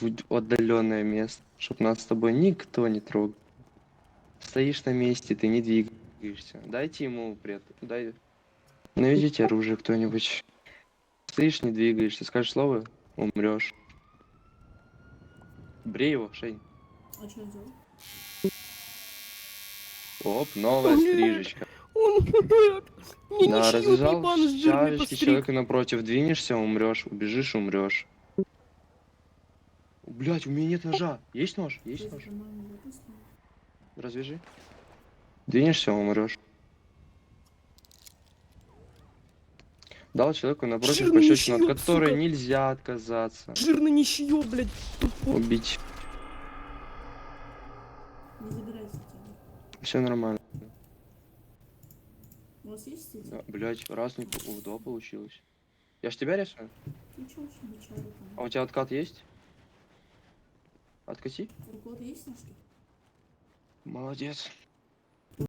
в отдаленное место, чтобы нас с тобой никто не трогал. Стоишь на месте, ты не двигаешься. Дайте ему пред. Дай. Наведите оружие кто-нибудь. Стоишь, не двигаешься, скажешь слово, умрешь. Брей его, Шень. А что он делал? Оп, новая Нет. стрижечка. Он нет. Мне Да, ничего развязал ебан с жирной чашечки, постриг. человека напротив, двинешься, умрешь, убежишь, умрешь. Блять, у меня нет ножа. Есть нож? Есть Что нож? за нормальный выпуск? Развяжи. Двинешься, умрешь. Дал человеку напротив Жирный пощечину, от ничьё, которой сука. нельзя отказаться. Жирно ничье, блядь. Тупо. Убить. Не забирайся тебя. Все нормально. У вас есть эти? Да, блять, раз не два получилось. Я ж тебя рисую. Ну чё, очень бичару А там. у тебя откат есть? Откати. У кого-то есть ножки? Молодец.